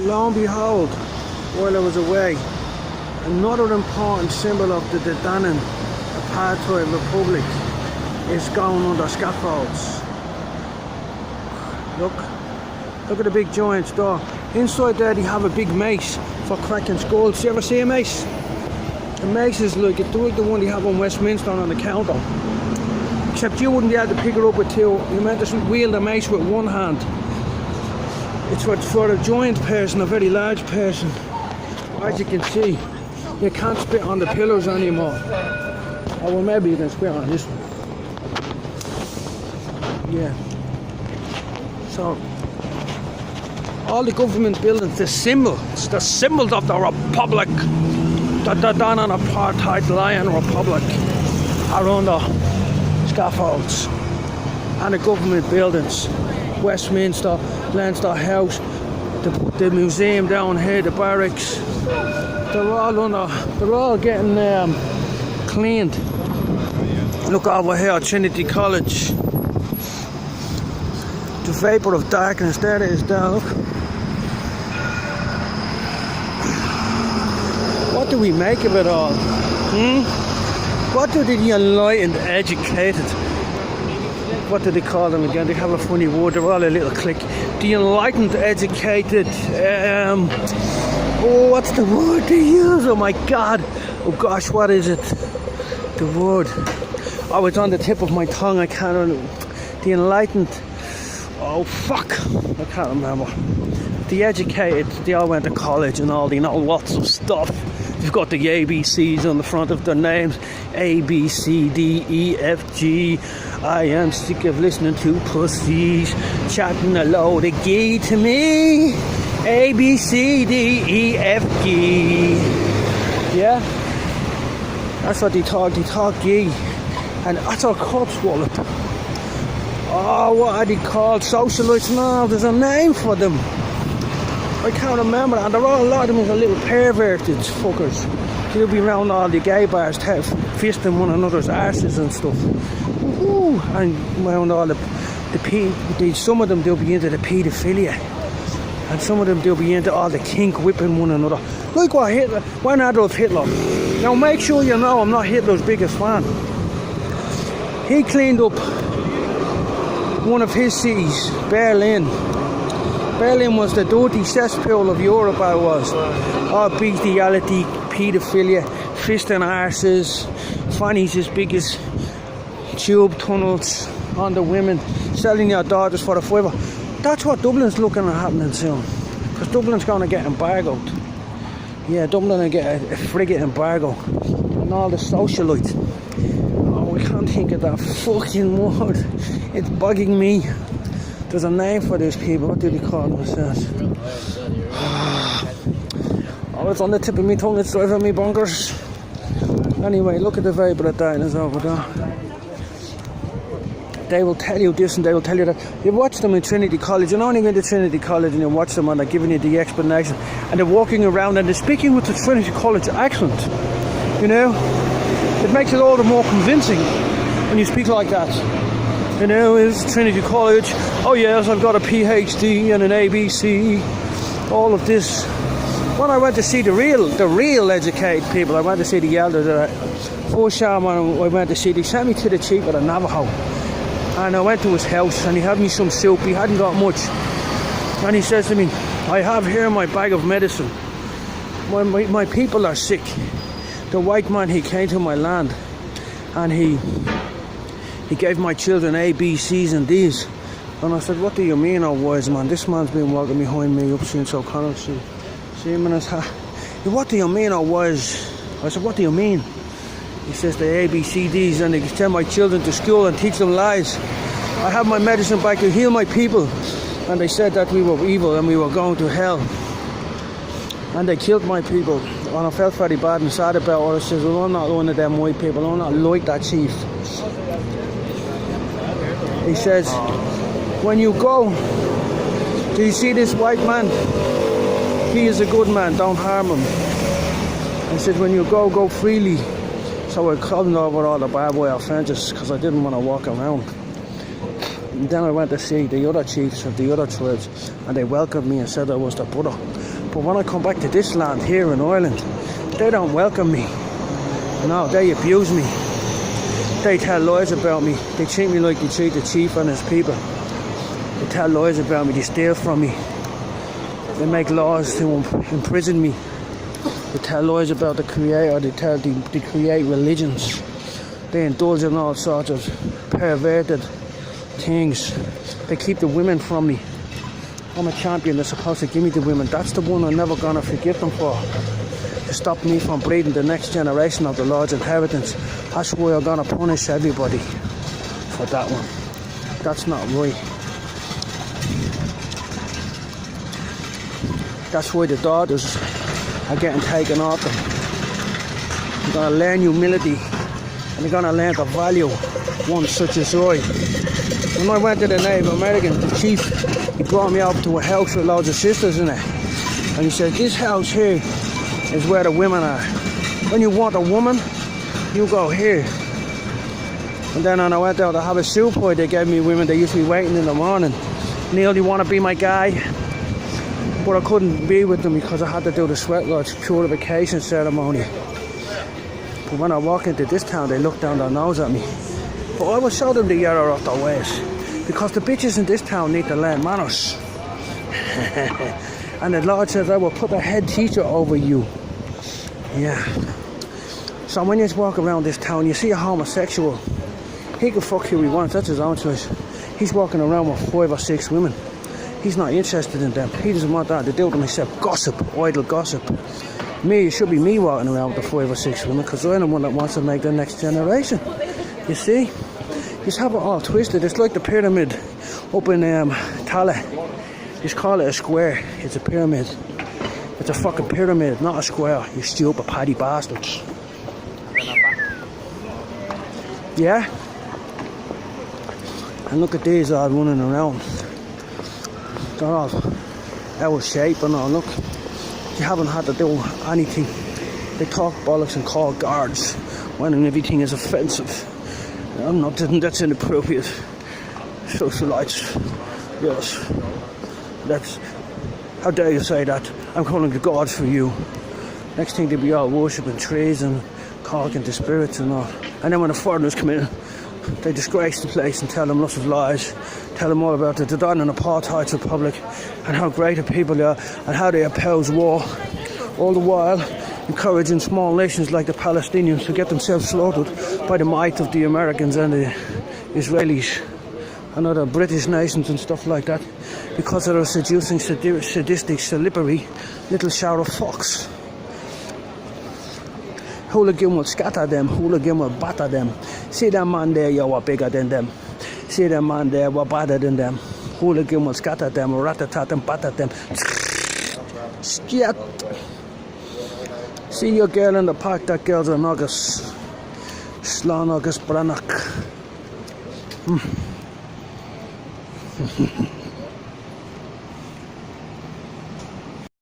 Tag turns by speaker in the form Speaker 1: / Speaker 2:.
Speaker 1: Lo and behold, while I was away, another important symbol of the Danann Apartheid Republic is going under scaffolds. Look at the big giant door. Inside there they have a big mace for cracking skulls. You ever see a mace? A mace is like the one they have on Westminster on the counter. Except you wouldn't be able to pick it up with two. You meant to wield the mace with one hand. It's for a giant person, a very large person. As you can see, you can't spit on the pillars anymore. Oh well, maybe you can spit on this one. Yeah. So, all the government buildings, the symbols of the Republic, the Danann Apartheid Lion Republic, are under scaffolds. And the government buildings, Westminster, Leinster House, the museum down here, the barracks, they're all getting cleaned. Look over here, Trinity College. The vapour of darkness, there it is down, look. What do we make of it all? What do the enlightened, educated, what do they call them again? They have a funny word, they're all a little clique. The enlightened, educated, what's the word they use? Oh my god, oh gosh, what is it? The word, oh, it's on the tip of my tongue, I can't, the enlightened, oh fuck, I can't remember. The educated, they all went to college and all, they know lots of stuff. They've got the ABCs on the front of their names. A, B, C, D, E, F, G. I am sick of listening to pussies chatting a load of gee to me. A, B, C, D, E, F, G. Yeah? That's what they talk gee. And that's our corpse wallet. Oh, what are they called? Socialites? No, there's a name for them. I can't remember, and a lot of them are little perverted fuckers. They'll be around all the gay bars, fisting one another's asses and stuff. Woo-hoo. And around all some of them they'll be into the paedophilia, and some of them they'll be into all the kink whipping one another. Like when Adolf Hitler. Now make sure you know I'm not Hitler's biggest fan. He cleaned up one of his cities, Berlin. Berlin was the dirty cesspool of Europe, I was. All bestiality, paedophilia, fisting arses, fannies as big as tube tunnels on the women, selling your daughters for a fiver. That's what Dublin's looking at happening soon. Because Dublin's going to get embargoed. Yeah, Dublin will get a frigate embargo. And all the socialites. Oh, I can't think of that fucking word. It's bugging me. There's a name for these people. What do they call themselves? Oh, it's on the tip of my tongue. It's driving me bonkers. Anyway, look at the vapour of darkness over there. They will tell you this and they will tell you that. You watch them in Trinity College. You only go to Trinity College and you watch them and they're giving you the explanation. And they're walking around and they're speaking with the Trinity College accent. You know? It makes it all the more convincing when you speak like that. You know, it's Trinity College. Oh yes, I've got a PhD and an ABC. All of this. When I went to see the real educated people, I went to see the elders. First shaman I went to see, they sent me to the chief of the Navajo. And I went to his house and he had me some soup. He hadn't got much. And he says to me, I have here my bag of medicine. My people are sick. The white man, he came to my land and he gave my children A, B, C's and D's. And I said, what do you mean, oh wise man? This man's been walking behind me up since O'Connell. See him in his hat. What do you mean, oh wise? I said, what do you mean? He says the A, B, C, D's and they send my children to school and teach them lies. I have my medicine back to heal my people. And they said that we were evil and we were going to hell. And they killed my people. And I felt very bad and sad about it. I said, well, I'm not one of them white people. I'm not like that chief. He says, when you go, do you see this white man? He is a good man, don't harm him. He says, when you go freely. So I climbed over all the barbed wire fences because I didn't want to walk around. And then I went to see the other chiefs of the other tribes and they welcomed me and said I was their brother. But when I come back to this land here in Ireland, they don't welcome me. No, they abuse me. They tell lies about me. They treat me like they treat the chief and his people. They tell lies about me. They steal from me. They make laws to imprison me. They tell lies about the Creator. They create religions. They indulge in all sorts of perverted things. They keep the women from me. I'm a champion. They're supposed to give me the women. That's the one I'm never gonna forgive them for. To stop me from breeding the next generation of the Lord's inheritance. That's why I'm gonna punish everybody for that one. That's not right. That's why the daughters are getting taken off them. They're gonna learn humility and they're gonna learn the value one such as I. When I went to the Native American, the chief, he brought me up to a house with loads of sisters in it. And he said, this house here is where the women are. When you want a woman, you go here. And then when I went out to have a soup boy, they gave me women, they used to be waiting in the morning. Neil, you want to be my guy? But I couldn't be with them because I had to do the sweat lodge purification ceremony. But when I walk into this town, they look down their nose at me. But I will show them the error of their ways. Because the bitches in this town need to learn manners. And the Lord says, I will put a head teacher over you. Yeah. So when you walk around this town, you see a homosexual. He can fuck who he wants, that's his own choice. He's walking around with 5 or 6 women. He's not interested in them. He doesn't want that to do with them except gossip, idle gossip. Me, it should be me walking around with the 5 or 6 women because I'm the one that wants to make the next generation. You see? You just have it all twisted. It's like the pyramid up in Tala. Just call it a square. It's a pyramid. It's a fucking pyramid, not a square. You stupid paddy bastards. Yeah? And look at these all running around. They're all out of shape and all. Look, you haven't had to do anything. They talk bollocks and call guards when everything is offensive. I'm not, that's inappropriate. Socialites. Yes. That's, how dare you say that? I'm calling the gods for you. Next thing they'll be all worshipping trees and calling to spirits and all. And then when the foreigners come in, they disgrace the place and tell them lots of lies. Tell them all about the done in apartheid republic and how great the people are and how they oppose war. All the while encouraging small nations like the Palestinians to get themselves slaughtered by the might of the Americans and the Israelis and other British nations and stuff like that, because they're a seducing, sadistic, slippery little shower of fox. Hooligan will scatter them, hooligan will batter them. See that man there, you are bigger than them. See that man there, we're better than them. Hooligan will scatter them, rat-a-tat and batter them. Scat. See your girl in the park, that girl's an August. Slán August Branach.